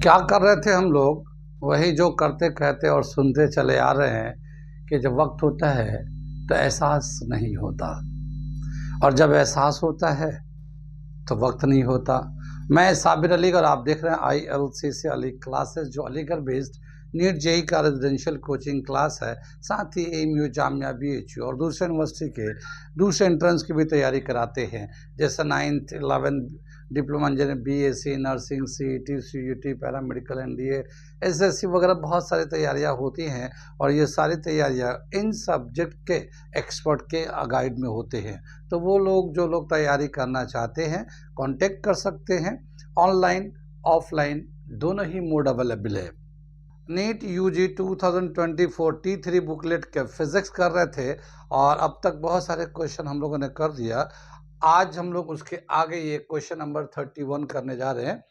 क्या कर रहे थे हम लोग? वही जो करते कहते और सुनते चले आ रहे हैं कि जब वक्त होता है तो एहसास नहीं होता, और जब एहसास होता है तो वक्त नहीं होता। मैं साबिर अली और आप देख रहे हैं ILCC अली क्लासेस, जो अलीगढ़ बेस्ड नीट जेई का रेजिडेंशियल कोचिंग क्लास है। साथ ही AMU, जामिया, BHU और दूसरे यूनिवर्सिटी के दूसरे एंट्रेंस की भी तैयारी कराते हैं, जैसे 9th 11th diploma engineer, BSc nursing, CET, CUT, paramedical, NDA, SSC वगैरह बहुत सारी तैयारियां होती हैं। और ये सारी तैयारियां इन सब्जेक्ट के एक्सपर्ट के गाइड में होते हैं। तो वो लोग जो लोग तैयारी करना चाहते हैं कांटेक्ट कर सकते हैं। ऑनलाइन ऑफलाइन दोनों ही मोड अवेलेबल है। नीट UG 2024 T3 बुकलेट के फिजिक्स कर रहे थे और अब तक बहुत सारे क्वेश्चन हम लोगों ने कर दिया। आज हम लोग उसके आगे ये क्वेश्चन नंबर 31 करने जा रहे हैं।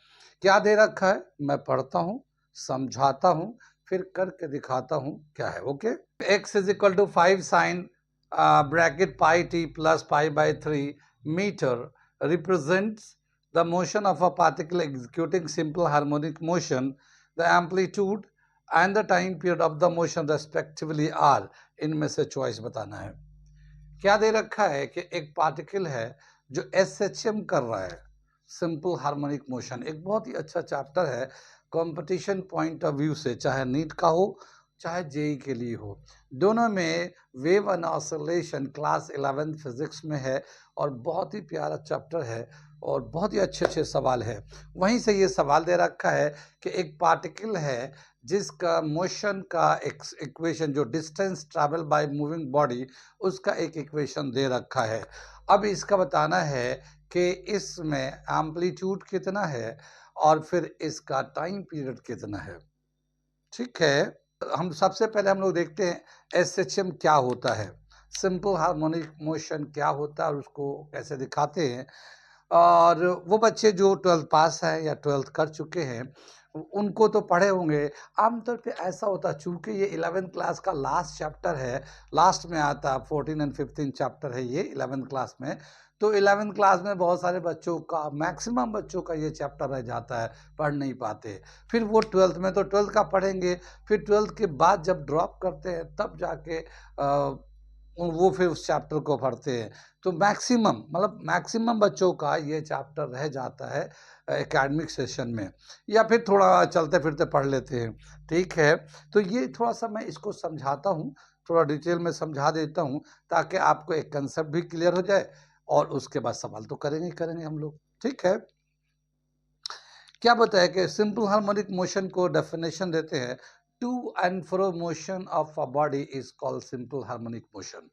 क्या दे रखा है मैं पढ़ता हूँ, समझाता हूँ, फिर करके दिखाता हूँ क्या है। Okay. x is equal to 5 sine bracket pi T plus pi by 3 metre represents the motion of a particle executing simple harmonic motion, the amplitude and the time period of the motion respectively are. इनमें से choice बताना है। क्या दे रखा है कि एक particle है जो SHM कर रहा है, सिंपल हार्मोनिक मोशन। एक बहुत ही अच्छा चैप्टर है कंपटीशन पॉइंट ऑफ व्यू से, चाहे नीट का हो चाहे जेई के लिए हो। दोनों में wave and oscillation class 11 physics में है और बहुत ही प्यारा चैप्टर है और बहुत ही अच्छे अच्छे सवाल है। वहीं से ये सवाल दे रखा है कि एक पार्टिकल है जिसका मोशन का इक्वेशन, जो distance travel by moving body, उसका एक इक्वेशन दे रखा है। अब इसका बताना है कि इसमें एम्पलीट्यूड कितना है और फिर इसका टाइम पीरियड कितना है। ठीक है, हम सबसे पहले हम लोग देखते हैं SHM क्या होता है, सिंपल हार्मोनिक मोशन क्या होता है और उसको कैसे दिखाते हैं। और वो बच्चे जो 12th पास हैं या 12th कर चुके हैं उनको तो पढ़े होंगे। आमतौर पे ऐसा होता है, चूंकि ये 11th क्लास का लास्ट चैप्टर है, लास्ट में आता है 14 एंड 15 चैप्टर है ये 11th क्लास में। तो 11th क्लास में बहुत सारे बच्चों का, मैक्सिमम बच्चों का ये चैप्टर रह जाता है, पढ़ नहीं पाते। फिर वो 12th में तो 12th का पढ़ेंगे, फिर 12th के बाद जब ड्रॉप करते हैं तब जाके वो फिर उस चैप्टर को पढ़ते हैं। तो मैक्सिमम बच्चों का ये चैप्टर रह जाता है एकेडमिक सेशन में, या फिर थोड़ा चलते फिरते पढ़ लेते हैं। ठीक है, तो ये थोड़ा सा मैं इसको समझाता हूँ, थोड़ा डिटेल में समझा देता हूँ ताकि आपको एक कंसेप्ट भी क्लियर हो जाए और उसके बाद सवाल तो करेंगे हम लोग। ठीक है, क्या बताया कि सिंपल हार्मोनिक मोशन को डेफिनेशन देते हैं, to and fro motion of a body is called simple harmonic motion.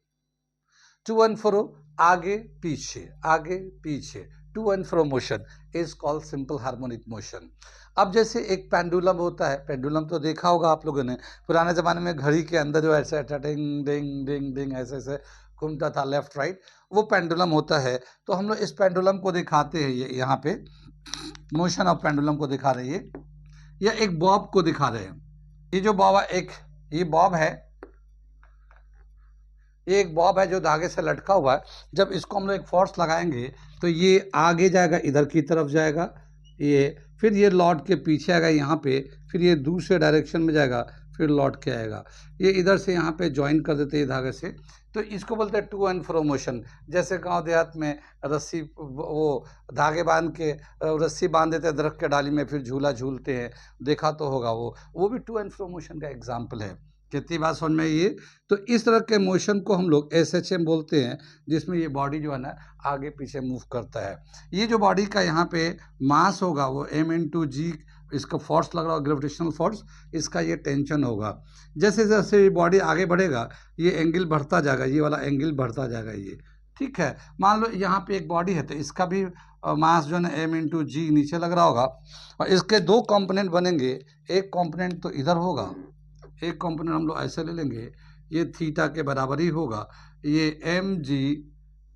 To and fro, आगे पीछे, to and fro motion is called simple harmonic motion. अब जैसे एक पेंडुलम होता है, पेंडुलम तो देखा होगा आप लोगों ने, पुराने ज़माने में घड़ी के अंदर जो ऐसे डिंग डिंग डिंग डिंग ऐसे ऐसे घूमता था लेफ्ट राइट, वो पेंडुलम होता है। तो हम लोग इस पेंडुलम को दिखाते हैं, ये यहाँ पे मोशन ऑफ पेंडुलम को दिखा रहे हैं, या एक बॉब को दिखा रहे हैं। ये जो बॉब है, ये बॉब है, ये एक बॉब है जो धागे से लटका हुआ है। जब इसको हम लोग एक फोर्स लगाएंगे तो ये आगे जाएगा, इधर की तरफ जाएगा ये, फिर ये लौट के पीछे आएगा यहाँ पे, फिर ये दूसरे डायरेक्शन में जाएगा, फिर लौट के आएगा। ये इधर से यहाँ पे ज्वाइन कर देते हैं धागे से, तो इसको बोलते हैं टू एंड फ्रो मोशन। जैसे गांव देहात में रस्सी, वो धागे बांध के रस्सी बांध देते हैं दरख्त के डाली में, फिर झूला झूलते हैं, देखा तो होगा, वो भी टू एंड फ्रो मोशन का एग्जाम्पल है। कितनी बात समझ में ये। तो इस तरह के मोशन को हम लोग SHM बोलते हैं, जिसमें ये बॉडी जो है ना आगे पीछे मूव करता है। ये जो बॉडी का यहाँ पे मास होगा वो M×G, इसका फोर्स लग रहा है ग्रेविटेशनल फोर्स, इसका ये टेंशन होगा। जैसे जैसे ये बॉडी आगे बढ़ेगा ये एंगल बढ़ता जाएगा, ये वाला एंगल बढ़ता जाएगा ये। ठीक है, मान लो यहाँ पे एक बॉडी है तो इसका भी मास जो है ना M×G नीचे लग रहा होगा, और इसके दो कंपोनेंट बनेंगे। एक कंपोनेंट तो इधर होगा, एक कंपोनेंट हम लोग ऐसे ले लेंगे, ये थीटा के बराबर ही होगा, ये mg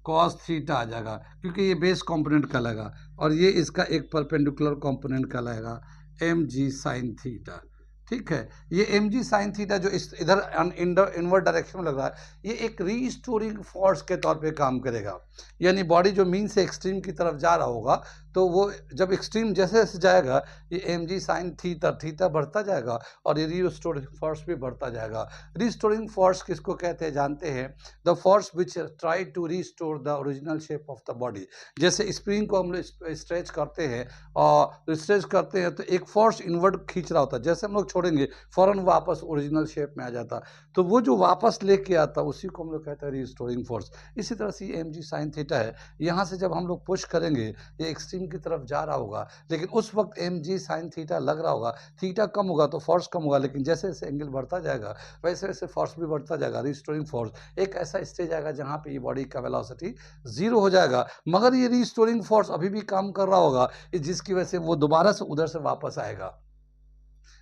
cos थीटा आ जाएगा क्योंकि ये बेस कंपोनेंट कहलाएगा, और ये इसका एक परपेंडिकुलर कंपोनेंट कहलाएगा mg sin थीटा। ठीक है, ये mg sin थीटा जो इस इधर इनवर्ड डायरेक्शन में लग रहा है, ये एक रीस्टोरिंग फोर्स के तौर पे काम करेगा। यानी बॉडी जो मीन से एक्सट्रीम की तरफ जा रहा होगा तो वो जब एक्सट्रीम जैसे जैसे जाएगा ये M G sine theta, theta बढ़ता जाएगा और ये रिस्टोरिंग फोर्स भी बढ़ता जाएगा। रिस्टोरिंग फोर्स किसको कहते हैं जानते हैं? The force which try to restore the original shape of the body. जैसे स्प्रिंग को हम लोग स्ट्रेच करते हैं और स्ट्रेच करते हैं तो एक फोर्स इनवर्ड खींच रहा होता है, जैसे हम लोग छोड़ेंगे फौरन वापस ओरिजिनल शेप में आ जाता, तो वो जो वापस लेके आता उसी को हम लोग कहते हैं रिस्टोरिंग फोर्स। इसी तरह से ये एम जी साइन थीटा है, यहाँ से जब हम लोग पुश करेंगे ये एक्सट्रीम की तरफ जा रहा होगा, लेकिन उस वक्त एम जी साइन थीटा लग रहा होगा, थीटा कम होगा तो फोर्स कम होगा, लेकिन जैसे जैसे एंगल बढ़ता जाएगा वैसे वैसे फोर्स भी बढ़ता जाएगा, रिस्टोरिंग फोर्स। एक ऐसा स्टेज आएगा जहाँ पे ये बॉडी का वेलोसिटी जीरो हो जाएगा, मगर ये रिस्टोरिंग फोर्स अभी भी काम कर रहा होगा, जिसकी वजह से वो दोबारा से उधर से वापस आएगा।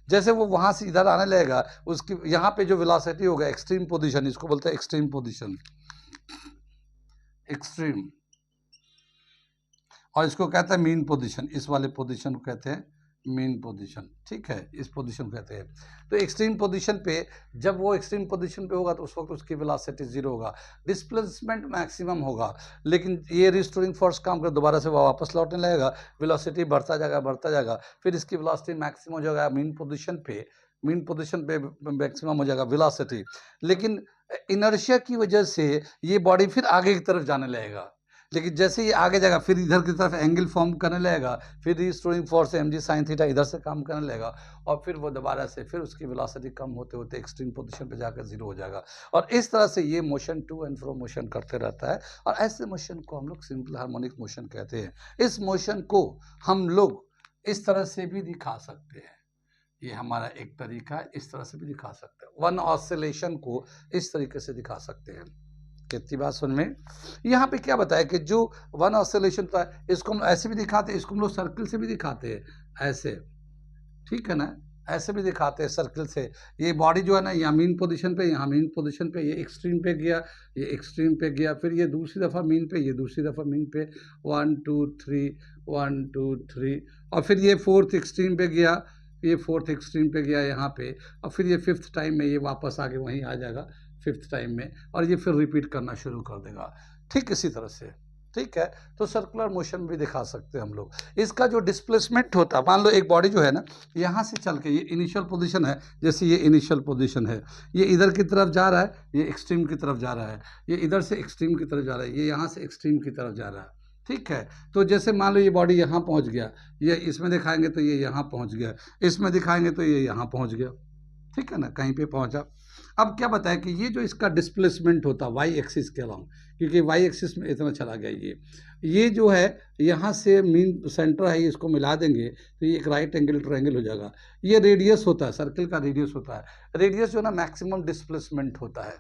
जैसे वो वहां से इधर आने लगेगा, उसकी यहाँ पे जो वेलोसिटी होगा एक्सट्रीम पोजीशन, इसको बोलते हैं एक्सट्रीम पोजीशन, एक्सट्रीम, और इसको कहते हैं मीन पोजीशन, इस वाले पोजीशन को कहते हैं मीन पोजीशन, ठीक है, इस पोजीशन को कहते हैं। तो एक्सट्रीम पोजीशन पे जब वो एक्सट्रीम पोजीशन पे होगा तो उस वक्त उसकी वेलोसिटी जीरो होगा, डिस्प्लेसमेंट मैक्सिमम होगा, लेकिन ये रिस्टोरिंग फोर्स काम कर दोबारा से वो वापस लौटने लगेगा, वेलोसिटी बढ़ता जाएगा, फिर इसकी वेलोसिटी मैक्सिमम हो जाएगा मीन पोजीशन पे मैक्सिमम हो जाएगा वेलोसिटी, लेकिन इनर्शिया की वजह से ये बॉडी फिर आगे की तरफ जाने लगेगा, लेकिन जैसे ये आगे जाएगा फिर इधर की तरफ एंगल फॉर्म करने लगेगा, फिर restoring force M G sine theta इधर से काम करने लगेगा, और फिर वो दोबारा से फिर उसकी वेलोसिटी कम होते होते एक्सट्रीम पोजीशन पे जाकर जीरो हो जाएगा, और इस तरह से ये motion to and fro motion करते रहता है, और ऐसे मोशन को हम लोग सिंपल हार्मोनिक मोशन कहते हैं। इस मोशन को हम लोग इस तरह से भी दिखा सकते हैं, ये हमारा एक तरीका है, इस तरह से भी दिखा सकते हैं, वन ऑसिलेशन को इस तरीके से दिखा सकते हैं। कितनी बात सुन में? यहाँ पे क्या बताया कि जो वन ऑसिलेशन था इसको हम ऐसे भी दिखाते हैं, इसको हम लोग सर्कल से भी दिखाते हैं, ऐसे, ठीक है ना, ऐसे भी दिखाते हैं सर्कल से। ये बॉडी जो है ना यहाँ मीन पोजीशन पे, यहाँ मीन पोजीशन पे, ये एक्सट्रीम पे गया, ये एक्सट्रीम पे गया, फिर ये दूसरी दफ़ा मीन पे, ये दूसरी दफ़ा मीन पे, 1 2 3 1 2 3, और फिर ये फोर्थ एक्सट्रीम पे गया, ये फोर्थ एक्सट्रीम पे गया यहाँ पे, और फिर ये फिफ्थ टाइम में ये वापस आके वहीं आ जाएगा फिफ्थ टाइम में, और ये फिर रिपीट करना शुरू कर देगा, ठीक इसी तरह से, ठीक है। तो सर्कुलर मोशन भी दिखा सकते हैं हम लोग। इसका जो डिस्प्लेसमेंट होता है, मान लो एक बॉडी जो है ना यहाँ से चल के, ये इनिशियल पोजीशन है, जैसे ये इनिशियल पोजीशन है, ये इधर की तरफ जा रहा है, ये एक्सट्रीम की तरफ जा रहा है, ये इधर से एक्सट्रीम की तरफ जा रहा है, ये यहाँ से एक्सट्रीम की तरफ जा रहा है, ठीक है। तो जैसे मान लो ये बॉडी यहाँ पहुँच गया, ये इसमें दिखाएंगे तो ये यहाँ पहुँच गया, इसमें दिखाएंगे तो ये यहाँ पहुँच गया, ठीक है ना, कहीं पे पहुँचा। अब क्या बताया कि ये जो इसका डिस्प्लेसमेंट होता है वाई एक्सिस के अलॉन्ग, क्योंकि वाई एक्सिस में इतना चला गया, ये जो है यहाँ से मीन सेंटर है, इसको मिला देंगे तो ये एक राइट एंगल ट्रायंगल हो जाएगा। ये रेडियस होता है, सर्कल का रेडियस होता है, रेडियस जो है ना मैक्सिमम डिस्प्लेसमेंट होता है।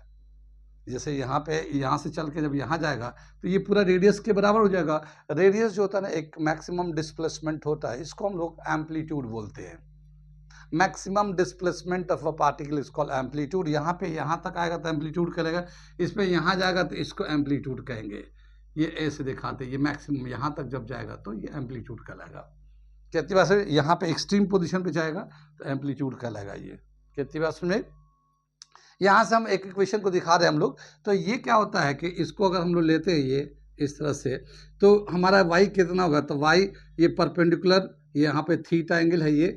जैसे यहाँ पे, यहाँ से चल के जब यहाँ जाएगा तो ये पूरा रेडियस के बराबर हो जाएगा। रेडियस जो होता है ना एक मैक्सिमम डिस्प्लेसमेंट होता है, इसको हम लोग एम्पलीट्यूड बोलते हैं। Maximum displacement of a particle is called amplitude. यहाँ पे यहाँ तक आएगा तो एम्पलीट्यूड करेगा, इसमें यहाँ जाएगा तो इसको एम्पलीट्यूड कहेंगे। ये ऐसे दिखाते हैं, ये मैक्सिमम यहाँ तक जब जाएगा तो ये एम्पलीट्यूड कहलाएगा। कितनी बात है, यहाँ पे एक्सट्रीम पोजीशन पे जाएगा तो एम्पलीट्यूड कहलाएगा ये। कितनी बात सुन में? यहाँ से हम एक इक्वेशन को दिखा रहे हैं हम लोग, तो ये क्या होता है कि इसको अगर हम लोग लेते हैं ये इस तरह से, तो हमारा y कितना होगा, तो y ये परपेंडिकुलर, यहाँ पे थीटा एंगल है, ये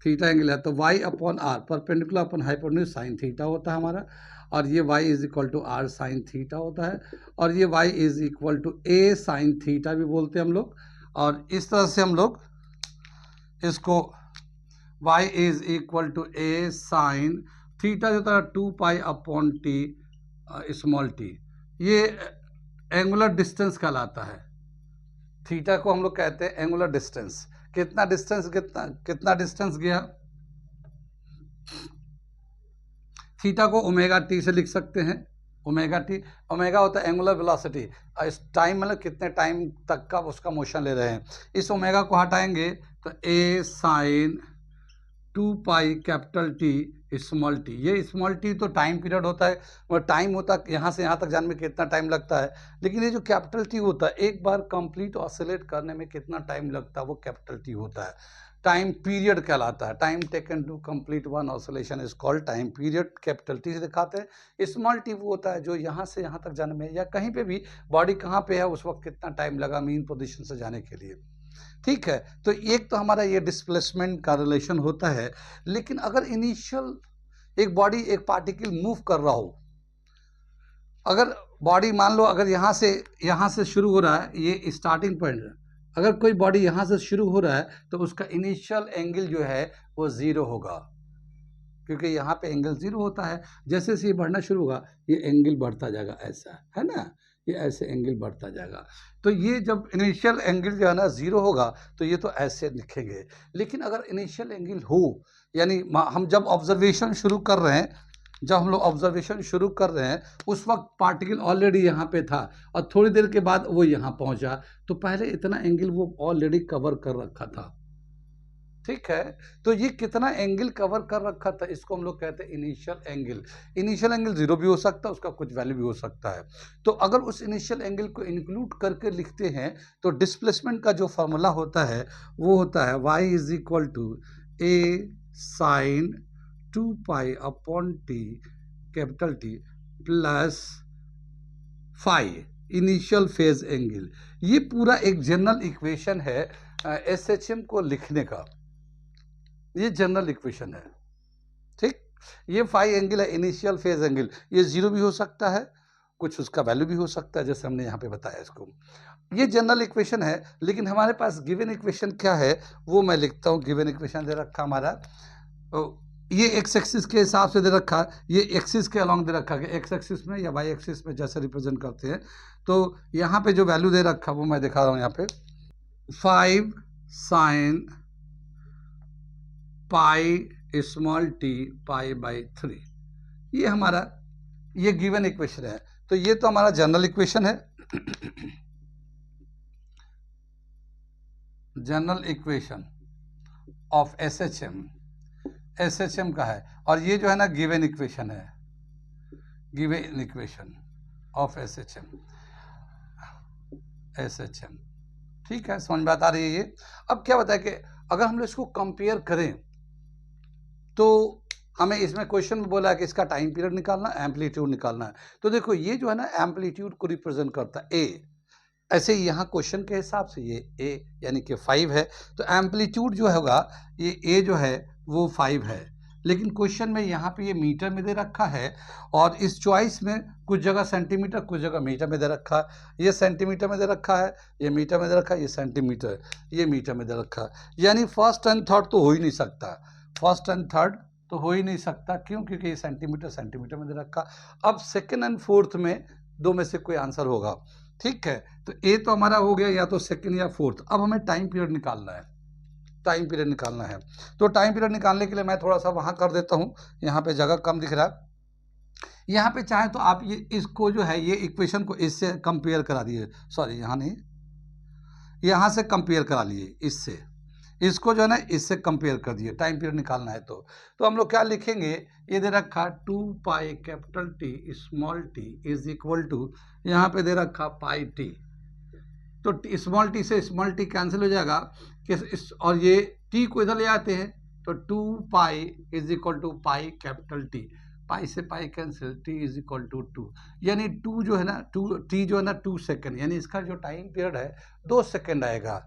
थीटा एंगल है, तो y upon R, perpendicular upon hypotenuse sine theta होता है हमारा, और ये y is equal to R sine theta होता है, और ये y is equal to A sine theta भी बोलते हैं हम लोग। और इस तरह से हम लोग इसको y is equal to A sine theta जो होता है 2 pi upon T small T, ये एंगुलर डिस्टेंस कहलाता है। थीटा को हम लोग कहते हैं एंगुलर डिस्टेंस। कितना डिस्टेंस, कितना डिस्टेंस गया, थीटा को ओमेगा टी से लिख सकते हैं, ओमेगा टी, ओमेगा होता है एंगुलर वेलोसिटी, इस टाइम मतलब कितने टाइम तक का उसका मोशन ले रहे हैं। इस ओमेगा को हटाएंगे तो A sine 2 pi capital T small T, ये स्मॉल टी तो टाइम पीरियड होता है, और टाइम होता है यहाँ से यहाँ तक जाने में कितना टाइम लगता है, लेकिन ये जो कैपिटल टी होता है एक बार कंप्लीट ऑसिलेट करने में कितना टाइम लगता है वो कैपिटल टी होता है, टाइम पीरियड कहलाता है। Time taken to complete one oscillation is called time period, capital T से दिखाते हैं। स्मॉल टी वो होता है जो यहाँ से यहाँ तक जाने में, या कहीं पे भी बॉडी कहाँ पे है उस वक्त कितना टाइम लगा मीन पोजीशन से जाने के लिए। ठीक है, तो एक तो हमारा ये डिस्प्लेसमेंट का रिलेशन होता है, लेकिन अगर इनिशियल एक बॉडी एक पार्टिकल मूव कर रहा हो, अगर बॉडी मान लो अगर यहाँ से शुरू हो रहा है, ये स्टार्टिंग पॉइंट है, अगर कोई बॉडी यहाँ से शुरू हो रहा है तो उसका इनिशियल एंगल जो है वो 0 होगा, क्योंकि यहाँ पे एंगल 0 होता है। जैसे जैसे ये बढ़ना शुरू होगा ये एंगल बढ़ता जाएगा, ऐसा है ना, ये ऐसे एंगल बढ़ता जाएगा। तो ये जब इनिशियल एंगल जो है ना 0 होगा तो ये तो ऐसे लिखेंगे। लेकिन अगर इनिशियल एंगल हो, यानी हम जब ऑब्जर्वेशन शुरू कर रहे हैं, जब हम लोग ऑब्जर्वेशन शुरू कर रहे हैं उस वक्त पार्टिकल ऑलरेडी यहाँ पे था और थोड़ी देर के बाद वो यहाँ पहुँचा, तो पहले इतना एंगल वो ऑलरेडी कवर कर रखा था। ठीक है, तो ये कितना एंगल कवर कर रखा था, इसको हम लोग कहते हैं इनिशियल एंगल। इनिशियल एंगल 0 भी हो सकता है, उसका कुछ वैल्यू भी हो सकता है। तो अगर उस इनिशियल एंगल को इंक्लूड करके लिखते हैं तो डिस्प्लेसमेंट का जो फॉर्मूला होता है वो होता है y is equal to a sine 2 pi upon T capital T plus phi initial phase angle. ये पूरा एक जनरल इक्वेशन है SHM को लिखने का, ये जनरल इक्वेशन है। ठीक, ये फाई एंगल है, इनिशियल फेज एंगल, ये 0 भी हो सकता है, कुछ उसका वैल्यू भी हो सकता है, जैसे हमने यहाँ पे बताया इसको। ये जनरल इक्वेशन है, लेकिन हमारे पास गिवन इक्वेशन क्या है वो मैं लिखता हूँ। गिवन इक्वेशन दे रखा हमारा, ये एक्स एक्सिस के हिसाब से दे रखा, ये एक्सिस के अलॉन्ग दे रखा है, एक्स एक्सिस में या वाई एक्सिस में जैसे रिप्रेजेंट करते हैं। तो यहाँ पे जो वैल्यू दे रखा वो मैं दिखा रहा हूँ यहाँ पे, 5 sine pi small T pi by 3, ये हमारा ये गिवन इक्वेशन है। तो ये तो हमारा जनरल इक्वेशन है, जनरल इक्वेशन ऑफ SHM का है, और ये जो है ना गिवन इक्वेशन है, गिवन इक्वेशन ऑफ SHM। ठीक है, समझ में बात आ रही है ये। अब क्या बताया कि अगर हम लोग इसको कंपेयर करें तो हमें इसमें क्वेश्चन में बोला है कि इसका टाइम पीरियड निकालना, एम्पलीट्यूड निकालना है। तो देखो ये जो है ना एम्पलीट्यूड को रिप्रेजेंट करता है ए, ऐसे ही यहाँ क्वेश्चन के हिसाब से ये ए यानी कि 5 है, तो एम्पलीट्यूड जो होगा ये ए जो है वो 5 है। लेकिन क्वेश्चन में यहाँ पे ये मीटर में दे रखा है, और इस चॉइस में कुछ जगह सेंटीमीटर कुछ जगह मीटर में दे रखा है। ये सेंटीमीटर में दे रखा है, ये मीटर में दे रखा है, ये सेंटीमीटर, ये मीटर में दे रखा है। यानी फर्स्ट एंड थर्ड तो हो ही नहीं सकता, फर्स्ट एंड थर्ड तो हो ही नहीं सकता। क्यों? क्योंकि ये सेंटीमीटर सेंटीमीटर में दे रखा। अब सेकेंड एंड फोर्थ में दो में से कोई आंसर होगा। ठीक है, तो ए तो हमारा हो गया या तो सेकेंड या फोर्थ। अब हमें टाइम पीरियड निकालना है, टाइम पीरियड निकालना है। तो टाइम पीरियड निकालने के लिए मैं थोड़ा सा वहाँ कर देता हूँ, यहाँ पे जगह कम दिख रहा है। यहाँ पे चाहे तो आप ये इसको जो है ये इक्वेशन को इससे कंपेयर करा दिए, सॉरी यहाँ नहीं, यहाँ से कंपेयर करा लिए, इससे इसको जो है ना इससे कंपेयर कर दिए। टाइम पीरियड निकालना है तो हम लोग क्या लिखेंगे, ये दे रखा 2 pi capital T small T is equal to, यहाँ पे दे रखा पाई टी। तो स्मॉल टी से स्मॉल टी कैंसिल हो जाएगा और ये टी को इधर ले आते हैं तो 2 pi is equal to pi capital T, pi से pi cancel, T is equal to 2, यानी 2 जो है ना 2 टी जो है ना 2 सेकेंड, यानी इसका जो टाइम पीरियड है 2 सेकेंड आएगा।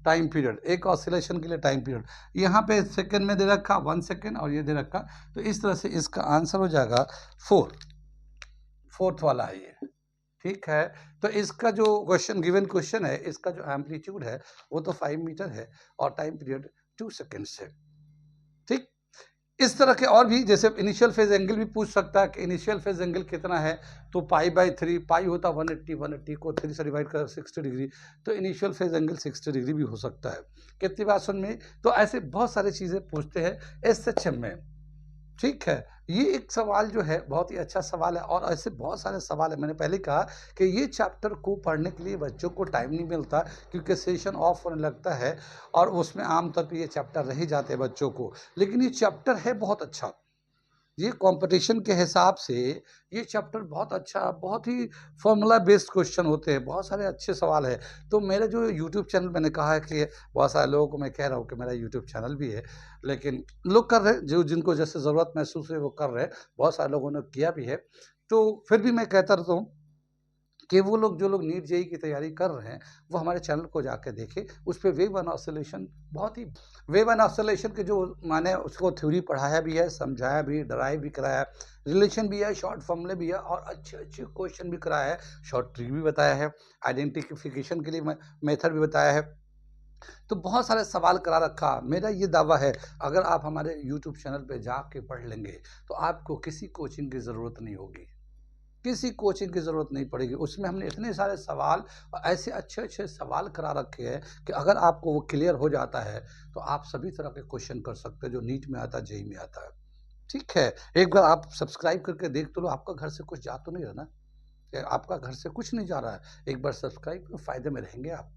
टाइम पीरियड एक ऑसिलेशन के लिए टाइम पीरियड यहाँ पे सेकेंड में दे रखा 1 सेकेंड और ये दे रखा, तो इस तरह से इसका आंसर हो जाएगा 4, फोर्थ वाला है ये। ठीक है, तो इसका जो क्वेश्चन गिवन क्वेश्चन है इसका जो एम्पलीट्यूड है वो तो 5 मीटर है और टाइम पीरियड 2 सेकेंड्स है। ठीक, इस तरह के और भी, जैसे इनिशियल फेज एंगल भी पूछ सकता है कि इनिशियल फेज एंगल कितना है, तो पाई बाई 3, पाई होता 180 को 3 से डिवाइड कर 60 डिग्री, तो इनिशियल फेज एंगल 60 डिग्री भी हो सकता है। कितनी बात सुन में, तो ऐसे बहुत सारी चीज़ें पूछते हैं SHM में। ठीक है, ये एक सवाल जो है बहुत ही अच्छा सवाल है, और ऐसे बहुत सारे सवाल है। मैंने पहले कहा कि ये चैप्टर को पढ़ने के लिए बच्चों को टाइम नहीं मिलता, क्योंकि सेशन ऑफ होने लगता है और उसमें आमतौर पे ये चैप्टर रह ही जाते हैं बच्चों को। लेकिन ये चैप्टर है बहुत अच्छा, ये कंपटीशन के हिसाब से ये चैप्टर बहुत अच्छा, बहुत ही फॉर्मूला बेस्ड क्वेश्चन होते हैं, बहुत सारे अच्छे सवाल है। तो मेरा जो यूट्यूब चैनल, मैंने कहा है कि बहुत सारे लोगों को मैं कह रहा हूँ कि मेरा यूट्यूब चैनल भी है, लेकिन लोग कर रहे हैं जो जिनको जैसे ज़रूरत महसूस है वो कर रहे हैं, बहुत सारे लोगों ने किया भी है। तो फिर भी मैं कहता रहता हूँ कि वो लोग जो लोग नीट जेईई की तैयारी कर रहे हैं, वो हमारे चैनल को जाके देखें। उस पे वेव एंड ऑसिलेशन बहुत ही वेव एंड ऑसिलेशन के जो मैंने उसको थ्योरी पढ़ाया भी है, समझाया भी, डराइव भी कराया है, रिलेशन भी है, शॉर्ट फॉर्मूले भी है और अच्छे-अच्छे क्वेश्चन भी कराया है, शॉर्ट ट्रिक भी बताया है, आइडेंटिफिकेशन के लिए मेथड भी बताया है। तो बहुत सारे सवाल करा रखा। मेरा ये दावा है, अगर आप हमारे यूट्यूब चैनल पे जाके पढ़ लेंगे, तो आपको किसी कोचिंग की ज़रूरत नहीं होगी। किसी कोचिंग की ज़रूरत नहीं पड़ेगी। उसमें हमने इतने सारे सवाल और ऐसे अच्छे-अच्छे सवाल करा रखे हैं कि अगर आपको वो क्लियर हो जाता है, तो आप सभी तरह के क्वेश्चन कर सकते हैं जो नीट में आता है, जेईई में आता है। ठीक है? एक बार आप सब्सक्राइब करके देख तो लो, आपका घर से कुछ जा तो नहीं रहा ना? आपका घर से कुछ नहीं जा रहा है। एक बार सब्सक्राइब करो, फ़ायदे में रहेंगे आप।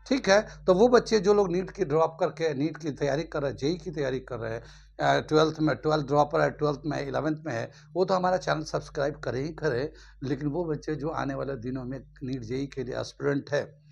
ठीक है, तो वो बच्चे जो लोग नीट की ड्रॉप करके नीट की तैयारी कर रहे हैं, जेईई की तैयारी कर रहे हैं, 12th ड्रॉपर है, 12th में है, 11th में है, वो तो हमारा चैनल सब्सक्राइब करें ही करें, लेकिन वो बच्चे जो आने वाले दिनों में नीट जेईई के लिए एस्पिरेंट है,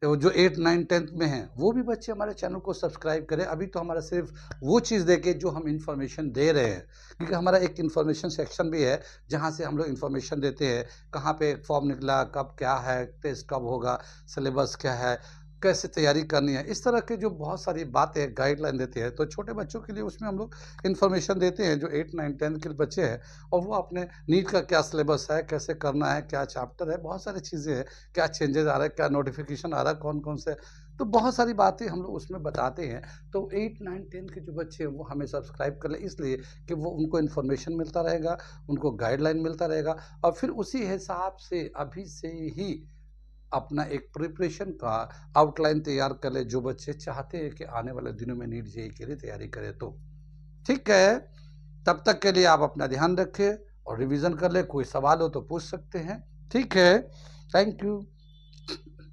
तो जो 8, 9, 10th में हैं, वो भी बच्चे हमारे चैनल को सब्सक्राइब करें। अभी तो हमारा सिर्फ़ वो चीज़ देखें जो हम इन्फॉर्मेशन दे रहे हैं, क्योंकि हमारा एक इन्फॉर्मेशन सेक्शन भी है, जहाँ से हम लोग इन्फॉर्मेशन देते हैं, कहाँ पे फॉर्म निकला, कब क्या है, टेस्ट कब होगा, सिलेबस क्या है, कैसे तैयारी करनी है। इस तरह के जो बहुत सारी बातें गाइडलाइन देते हैं, तो छोटे बच्चों के लिए उसमें हम लोग इन्फॉर्मेशन देते हैं, जो 8, 9, 10 के बच्चे हैं और वो अपने नीट का क्या सिलेबस है, कैसे करना है, क्या चैप्टर है, बहुत सारी चीज़ें हैं। क्या चेंजेज़ आ रहा है, क्या नोटिफ़िकेशन आ रहा है, कौन-कौन से तो बहुत सारी बातें हम लोग उसमें बताते हैं। तो 8, 9, 10 के जो बच्चे हैं वो हमें सब्सक्राइब कर लें इसलिए कि वो उनको इन्फॉर्मेशन मिलता रहेगा, उनको गाइडलाइन मिलता रहेगा और फिर उसी हिसाब से अभी से ही अपना एक प्रिपरेशन का आउटलाइन तैयार कर लें, जो बच्चे चाहते हैं कि आने वाले दिनों में नीट जेईई के लिए तैयारी करें तो। ठीक है? तब तक के लिए आप अपना ध्यान रखें और रिवीज़न कर लें, कोई सवाल हो तो पूछ सकते हैं। ठीक है? Thank you.